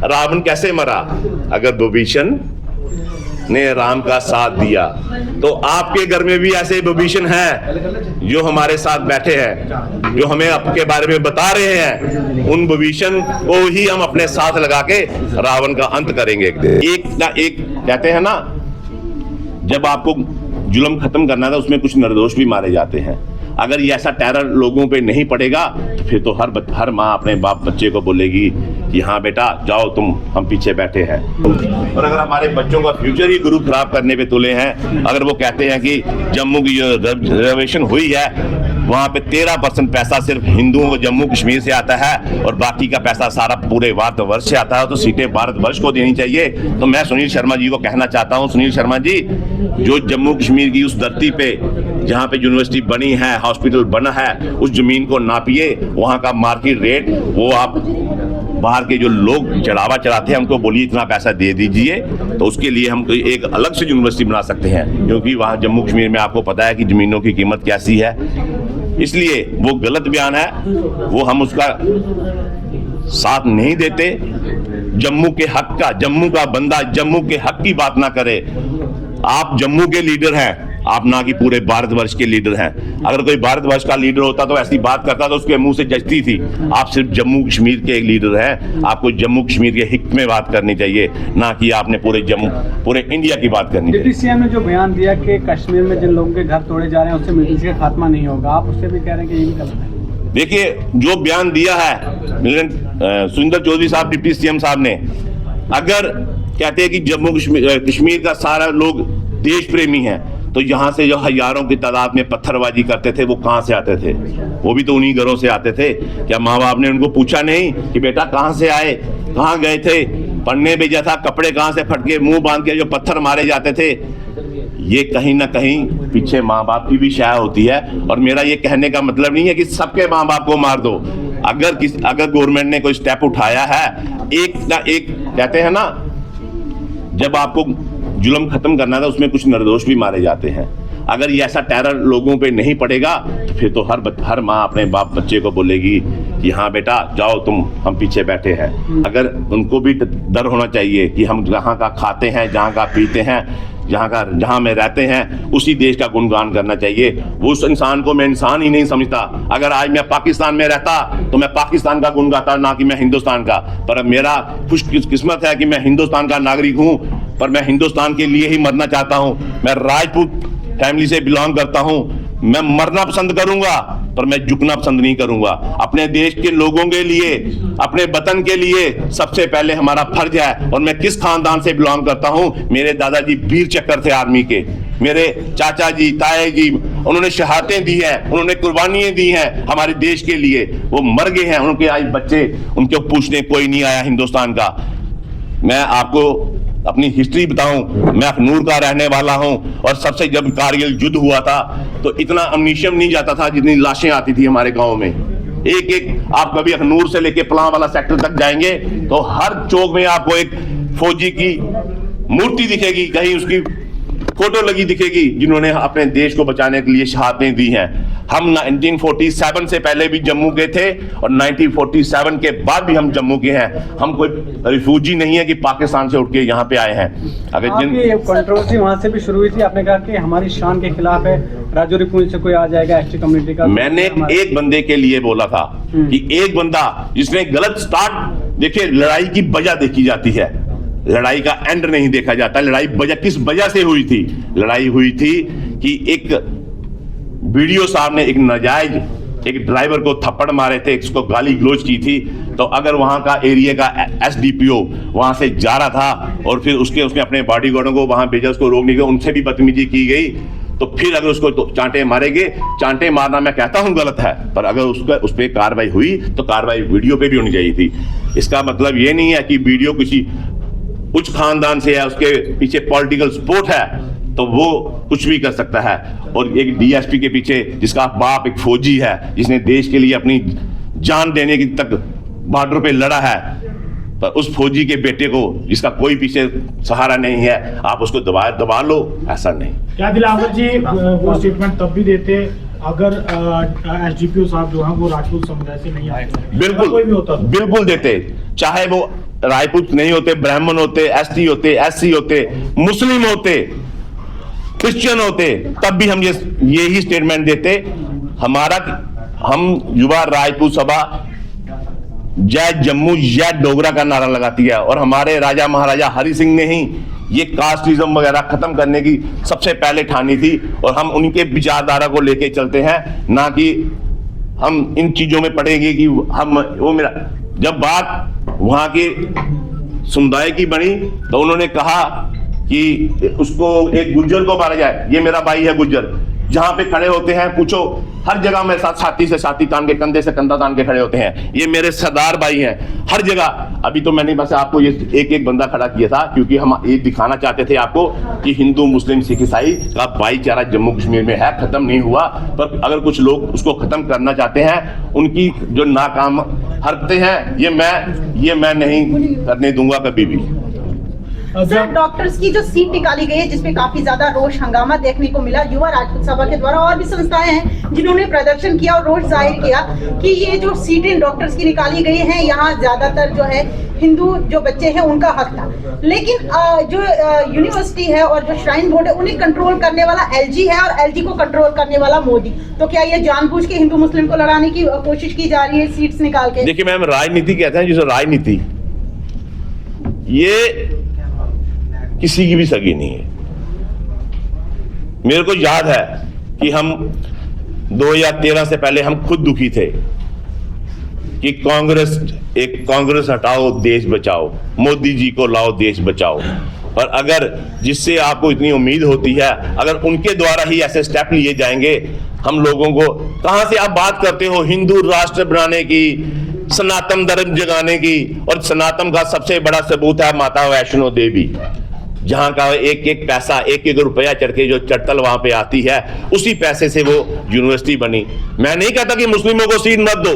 रावण कैसे मरा? अगर विभीषण ने राम का साथ दिया। तो आपके घर में भी ऐसे विभीषण हैं जो हमारे साथ बैठे हैं, जो हमें आपके बारे में बता रहे हैं। उन विभीषण को ही हम अपने साथ लगा के रावण का अंत करेंगे एक दिन। एक ना एक कहते हैं ना, जब आपको जुल्म खत्म करना था उसमें कुछ निर्दोष भी मारे जाते हैं। अगर ये ऐसा टेरर लोगों पे नहीं पड़ेगा तो फिर तो हर माँ अपने बाप बच्चे को बोलेगी कि हाँ बेटा जाओ तुम, हम पीछे बैठे हैं। और अगर हमारे बच्चों का फ्यूचर ही गुरु खराब करने पे तुले हैं, अगर वो कहते हैं कि जम्मू की जो रिजर्वेशन हुई है वहाँ पे 13% पैसा सिर्फ हिंदुओं को जम्मू कश्मीर से आता है और बाकी का पैसा सारा पूरे भारतवर्ष से आता है, तो सीटें भारतवर्ष को देनी चाहिए। तो मैं सुनील शर्मा जी को कहना चाहता हूँ, सुनील शर्मा जी, जो जम्मू कश्मीर की उस धरती पे जहाँ पे यूनिवर्सिटी बनी है, हॉस्पिटल बना है, उस जमीन को नापिए, वहाँ का मार्केट रेट वो आप बाहर के जो लोग चढ़ावा चढ़ाते हैं उनको बोलिए इतना पैसा दे दीजिए, तो उसके लिए हम एक अलग से यूनिवर्सिटी बना सकते हैं। क्योंकि वहाँ जम्मू कश्मीर में आपको पता है कि जमीनों की कीमत कैसी है, इसलिए वो गलत बयान है, वो हम उसका साथ नहीं देते। जम्मू के हक का, जम्मू का बंदा जम्मू के हक की बात ना करे। आप जम्मू के लीडर हैं, आप ना कि पूरे भारतवर्ष के लीडर हैं। अगर कोई भारतवर्ष का लीडर होता तो ऐसी बात करता तो उसके मुंह से जचती थी। आप सिर्फ जम्मू कश्मीर के एक लीडर हैं, आपको जम्मू कश्मीर के हित में बात करनी चाहिए, ना कि आपने पूरे इंडिया की बात करनी चाहिए। डिप्टी सीएम ने जो बयान दिया कि कश्मीर में जिन लोगों के घर तोड़े जा रहे हैं उससे मिलिट्री का खात्मा नहीं होगा, आप उससे भी कह रहे हैं कि ये भी गलत है? देखिए, जो बयान दिया है सुरेंद्र चौधरी साहब, डिप्टी सीएम साहब ने, अगर कहते हैं कि जम्मू कश्मीर का सारा लोग देश प्रेमी हैं, तो यहाँ से जो हजारों की तादाद में पत्थरबाजी करते थे वो कहाँ से आते थे? वो भी तो उन्हीं घरों से आते थे। क्या माँ बाप ने उनको पूछा नहीं कि बेटा कहाँ से आए, कहाँ गए थे, पढ़ने भेजा था, कपड़े कहाँ से फट गए, मुंह बांध के जो पत्थर मारे जाते थे? ये कहीं ना कहीं पीछे माँ बाप की भी शायद होती है। और मेरा ये कहने का मतलब नहीं है कि सबके माँ बाप को मार दो। अगर गवर्नमेंट ने कोई स्टेप उठाया है, एक ना एक कहते हैं ना, जब आपको जुल्म खत्म करना था उसमें कुछ निर्दोष भी मारे जाते हैं। अगर ये ऐसा टेरर लोगों पे नहीं पड़ेगा तो फिर तो हर माँ अपने बाप बच्चे को बोलेगी कि हाँ बेटा जाओ तुम, हम पीछे बैठे हैं। अगर उनको भी डर होना चाहिए कि हम जहाँ का खाते हैं, जहाँ का पीते हैं, जहाँ में रहते हैं, उसी देश का गुणगान करना चाहिए। वो उस इंसान को मैं इंसान ही नहीं समझता। अगर आज मैं पाकिस्तान में रहता तो मैं पाकिस्तान का गुण गाता, ना कि मैं हिंदुस्तान का। पर मेरा खुशकिस्मत है कि मैं हिंदुस्तान का नागरिक हूँ, पर मैं हिंदुस्तान के लिए ही मरना चाहता हूँ। मैं राजपूत फैमिली से बिलोंग करता हूँ। मैं मरना पसंद करूंगा पर मैं झुकना पसंद नहीं करूंगा। अपने देश के लोगों के लिए, अपने वतन के लिए सबसे पहले हमारा फर्ज है। और मैं किस खानदान से बिलोंग करता हूं? मेरे दादाजी वीर चक्र थे आर्मी के, मेरे चाचा जी, ताए जी, उन्होंने शहादतें दी हैं, उन्होंने कुर्बानियां दी हैं हमारे देश के लिए। वो मर गए हैं, उनके आज बच्चे, उनको पूछने कोई नहीं आया हिंदुस्तान का। मैं आपको अपनी हिस्ट्री बताऊं, मैं अखनूर का रहने वाला हूं और सबसे जब कारगिल युद्ध हुआ था तो इतना अम्नीशियम नहीं जाता था जितनी लाशें आती थी हमारे गांव में। एक आप कभी अखनूर से लेके पलां वाला सेक्टर तक जाएंगे तो हर चौक में आपको एक फौजी की मूर्ति दिखेगी, कहीं उसकी फोटो लगी दिखेगी, जिन्होंने अपने देश को बचाने के लिए शहादतें दी हैं। हम 1947 से पहले भी जम्मू के थे और 1947 के बाद भी हम जम्मू के हैं। हम कोई रिफ्यूजी नहीं है कि पाकिस्तान से उठ के यहाँ पे आए हैं। अगर कंट्रोवर्सी वहाँ से भी शुरू हुई थी, आपने कहा कि हमारी शान के खिलाफ है, राजौरी पुंछ से कोई आ जाएगा एसटी कम्युनिटी का। मैंने एक बंदे के लिए बोला था कि एक बंदा जिसने गलत स्टार्ट, देखिए लड़ाई की वजह देखी जाती है, लड़ाई का एंड नहीं देखा जाता। लड़ाई वजह किस वजह से हुई थी? लड़ाई हुई थी कि एक वीडियो साहब ने एक नाजायज एक ड्राइवर को थप्पड़ मारे थे, इसको गाली गलौज की थी। तो अगर वहां का एरिया का एसडीपीओ वहां से जा रहा था और फिर उसने अपने बॉडीगार्डों को वहां भेजा उसको रोकने के, उनसे भी बदतमीजी की गई, तो फिर अगर उसको तो चांटे मारेंगे, चांटे मारना मैं कहता हूं गलत है, पर अगर उस पर कार्रवाई हुई तो कार्रवाई वीडियो पे भी होनी चाहिए थी। इसका मतलब ये नहीं है कि वीडियो किसी उच्च खानदान से है, उसके पीछे पॉलिटिकल सपोर्ट है तो वो कुछ भी कर सकता है। और एक डीएसपी के पीछे जिसका बाप एक फौजी है, जिसने देश के लिए अपनी जान देने की तक बॉर्डर पे लड़ा है, पर उस फौजी के बेटे को जिसका कोई पीछे सहारा नहीं है, आप उसको दबा लो, ऐसा नहीं। क्या दिलावर जी वो स्टेटमेंट तब भी देते अगर एसडीपीओ साहब जो हैं वो राजपूत समुदाय से नहीं आए? बिल्कुल, कोई भी होता बिल्कुल देते, चाहे वो राजपूत नहीं होते, ब्राह्मण होते, एसटी होते, एससी होते, मुस्लिम होते, क्रिश्चियन होते, तब भी हम ये ही स्टेटमेंट देते। हम युवा राजपूत सभा जय जम्मू जय डोगरा का नारा लगाती है, और हमारे राजा महाराजा हरि सिंह ने ही ये कास्टिज्म वगैरह खत्म करने की सबसे पहले ठानी थी, और हम उनके विचारधारा को लेके चलते हैं, ना कि हम इन चीजों में पड़ेंगे कि हम वो मेरा। जब बात वहां के समुदाय की बनी तो उन्होंने कहा कि उसको एक गुज्जर को मारा जाए, ये मेरा भाई है गुज्जर, जहां पे खड़े होते हैं पूछो, हर जगह मेरे साथ छाती से छाती तान के, कंधे से कंधा तान के खड़े होते हैं, ये मेरे सरदार भाई हैं हर जगह। अभी तो मैंने बस आपको ये एक एक बंदा खड़ा किया था क्योंकि हम ये दिखाना चाहते थे आपको कि हिंदू मुस्लिम सिख ईसाई का भाईचारा जम्मू कश्मीर में है, खत्म नहीं हुआ। पर अगर कुछ लोग उसको खत्म करना चाहते हैं, उनकी जो नाकाम हरकतें हैं, ये मैं नहीं करने दूंगा कभी भी। सर, डॉक्टर्स की जो सीट निकाली गई है जिसपे काफी ज्यादा रोष हंगामा देखने को मिला युवा राजपूत सभा के द्वारा, और भी संस्थाएं हैं जिन्होंने प्रदर्शन किया और रोष जाहिर किया कि ये जो सीटें डॉक्टर्स की निकाली गई हैं, यहाँ ज्यादातर जो है हिंदू जो बच्चे हैं उनका हक था। लेकिन जो यूनिवर्सिटी है और जो श्राइन बोर्ड है, उन्हें कंट्रोल करने वाला एलजी है और एलजी को कंट्रोल करने वाला मोदी। तो क्या ये जानबूझ के हिंदू मुस्लिम को लड़ाने की कोशिश की जा रही है सीट्स निकाल के? देखिए मैम, राजनीति कहते हैं जिसे राजनीति, ये किसी की भी सगी नहीं है। मेरे को याद है कि हम 2013 से पहले हम खुद दुखी थे कि कांग्रेस हटाओ देश बचाओ, मोदी जी को लाओ देश बचाओ। और अगर जिससे आपको इतनी उम्मीद होती है, अगर उनके द्वारा ही ऐसे स्टेप लिए जाएंगे, हम लोगों को कहां से आप बात करते हो हिंदू राष्ट्र बनाने की, सनातन धर्म जगाने की? और सनातन का सबसे बड़ा सबूत है माता वैष्णो देवी, जहां का एक एक पैसा, एक एक रुपया चढ़ के जो चढ़तल वहां पे आती है, उसी पैसे से वो यूनिवर्सिटी बनी। मैं नहीं कहता कि मुस्लिमों को सीट मत दो,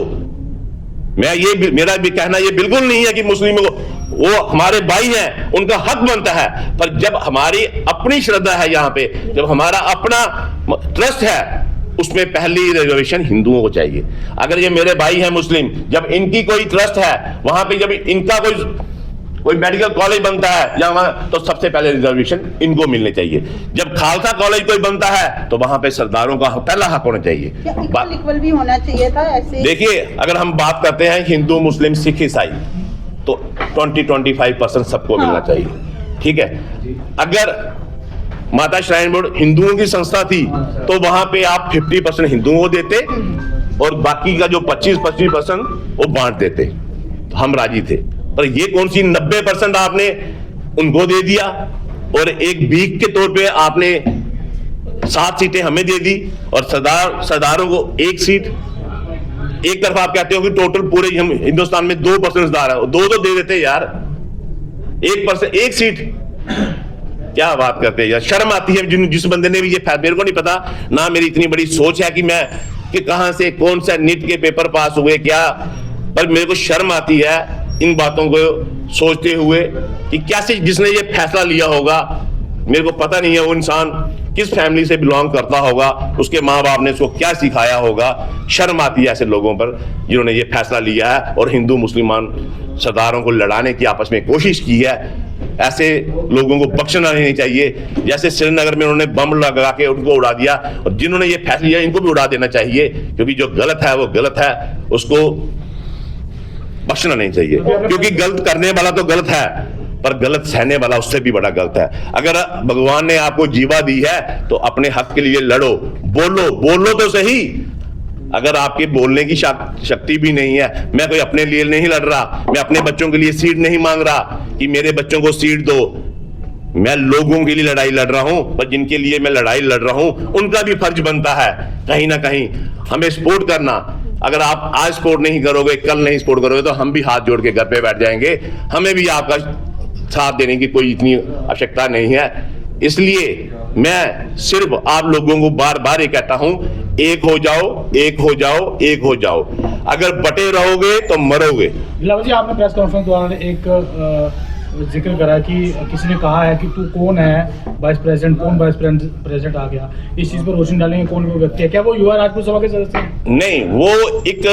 मेरा भी कहना ये बिल्कुल नहीं है कि मुस्लिमों को, वो हमारे भाई हैं, उनका हक बनता है। पर जब हमारी अपनी श्रद्धा है, यहाँ पे जब हमारा अपना ट्रस्ट है, उसमें पहली रिजर्वेशन हिंदुओं को चाहिए। अगर ये मेरे भाई हैं मुस्लिम, जब इनकी कोई ट्रस्ट है वहां पे, जब इनका कोई मेडिकल कॉलेज बनता है जहां, तो सबसे पहले रिजर्वेशन इनको मिलने चाहिए। जब खालसा कॉलेज कोई बनता है तो वहां पे सरदारों का पहला हक होना चाहिए। इक्वल भी होना चाहिए था ऐसे। देखिए, अगर हम बात करते हैं हिंदू मुस्लिम सिख ईसाई, तो 20-25% सबको मिलना चाहिए, ठीक है। अगर माता श्राइन बोर्ड हिंदुओं की संस्था थी तो वहां पे आप 50% हिंदुओं को देते और बाकी का जो 25% वो बांट देते, तो हम राजी थे। पर ये कौन सी 90% आपने उनको दे दिया, और एक भीख के तौर पे आपने 7 सीटें हमें दे दी, और सरदारों को 1 सीट। एक तरफ आप कहते हो कि टोटल पूरे हम हिंदुस्तान में 2% सरदार है, 2 तो दे देते यार, 1% 1 सीट, क्या बात करते हैं यार। शर्म आती है जिस बंदे ने भी ये, मेरे को नहीं पता ना, मेरी इतनी बड़ी सोच है कि कहां से कौन सा नीट के पेपर पास हुए क्या, पर मेरे को शर्म आती है इन बातों को सोचते हुए कि कैसे जिसने ये फैसला लिया होगा, मेरे को पता नहीं है वो इंसान किस फैमिली से बिलोंग करता होगा, उसके माँ बाप ने उसको क्या सिखाया होगा। शर्म आती है ऐसे लोगों पर जिन्होंने ये फैसला लिया है और हिंदू मुसलमान सरदारों को लड़ाने की आपस में कोशिश की है। ऐसे लोगों को बख्शना नहीं चाहिए। जैसे श्रीनगर में उन्होंने बम लगा के उनको उड़ा दिया, और जिन्होंने ये फैसला लिया इनको भी उड़ा देना चाहिए, क्योंकि जो गलत है वो गलत है, उसको बख्शना नहीं चाहिए। क्योंकि गलत करने वाला तो गलत है, पर गलत सहने वाला उससे भी बड़ा गलत है। अगर भगवान ने आपको जीवा दी है तो अपने हक के लिए लड़ो, बोलो तो सही। अगर आपके बोलने की शक्ति भी नहीं है, मैं कोई अपने लिए नहीं लड़ रहा, मैं अपने बच्चों के लिए सीट नहीं मांग रहा कि मेरे बच्चों को सीट दो, मैं लोगों के लिए लड़ाई लड़ रहा हूं। पर जिनके लिए मैं लड़ाई लड़ रहा हूं उनका भी फर्ज बनता है कहीं ना कहीं हमें सपोर्ट करना। अगर आप आज सपोर्ट नहीं करोगे, कल नहीं सपोर्ट करोगे, तो हम भी हाथ जोड़ के घर पे बैठ जाएंगे। हमें भी आपका साथ देने की कोई इतनी आवश्यकता नहीं है। इसलिए मैं सिर्फ आप लोगों को बार बार ये कहता हूं, एक हो जाओ, एक हो जाओ, एक हो जाओ। अगर बटे रहोगे तो मरोगे। जी, आपने प्रेस कॉन्फ्रेंस दौरान एक जिक्र करा कि किसी ने कहा है कि तू कौन है वाइस प्रेसिडेंट, कौन वाइस प्रेसिडेंट आ गया, इस चीज पर रोशनी डालेंगे कौन वो व्यक्ति है, क्या वो युवा राजपूत सभा के सदस्य हैं? नहीं, वो एक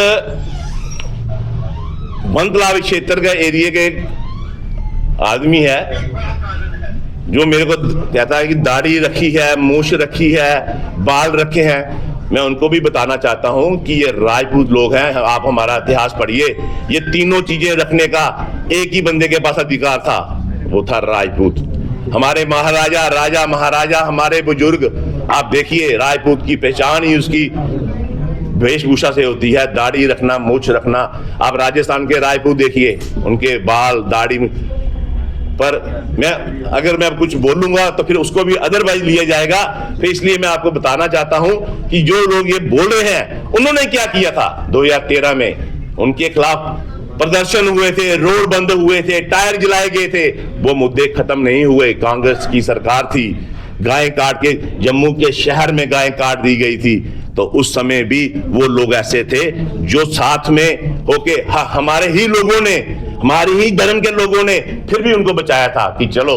वन तालाब क्षेत्र के एरिया के आदमी है जो मेरे को कहता है कि दाढ़ी रखी है, मूछ रखी है, बाल रखे हैं। मैं उनको भी बताना चाहता हूं कि ये राजपूत लोग हैं। आप हमारा इतिहास पढ़िए, ये तीनों चीजें रखने का एक ही बंदे के पास अधिकार था, वो था राजपूत। हमारे महाराजा, राजा महाराजा, हमारे बुजुर्ग, आप देखिए राजपूत की पहचान ही उसकी वेशभूषा से होती है, दाढ़ी रखना, मूछ रखना। आप राजस्थान के राजपूत देखिए, उनके बाल, दाढ़ी। पर अगर मैं अब कुछ बोलूंगा तो फिर उसको भी अदरवाइज लिया जाएगा। तो इसलिए मैं आपको बताना चाहता हूं कि जो लोग ये बोल रहे हैं, उन्होंने क्या किया था 2013 में। उनके खिलाफ प्रदर्शन हुए थे, रोड बंद हुए थे, टायर जलाए गए थे, वो मुद्दे खत्म नहीं हुए। कांग्रेस की सरकार थी, गाय काट के जम्मू के शहर में गाय काट दी गई थी, तो उस समय भी वो लोग ऐसे थे जो साथ में होके हमारे ही लोगों ने, हमारे ही धर्म के लोगों ने फिर भी उनको बचाया था कि चलो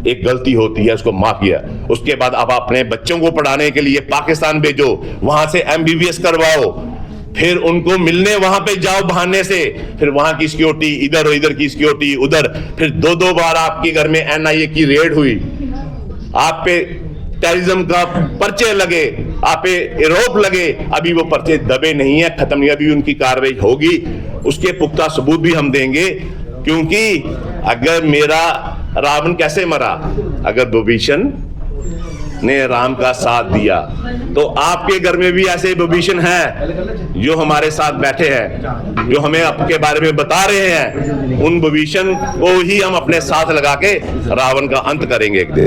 एक गलती होती है, उसको माफ किया। उसके बाद अब अपने बच्चों को पढ़ाने के लिए पाकिस्तान भेजो, वहां से MBBS करवाओ, फिर उनको मिलने वहां पे जाओ बहाने से, फिर वहां की सिक्योरिटी इधर और इधर की सिक्योरिटी उधर, फिर दो बार आपके घर में NIA की रेड हुई, आप पे टेररिज्म का पर्चे लगे, आप पे आरोप लगे, अभी वो पर्चे दबे नहीं है, खत्म नहीं, अभी उनकी कार्रवाई होगी, उसके पुख्ता सबूत भी हम देंगे। क्योंकि अगर मेरा रावण कैसे मरा, अगर विभीषण ने राम का साथ दिया, तो आपके घर में भी ऐसे विभीषण हैं जो हमारे साथ बैठे हैं, जो हमें आपके बारे में बता रहे हैं। उन विभीषण को ही हम अपने साथ लगा के रावण का अंत करेंगे एक दिन।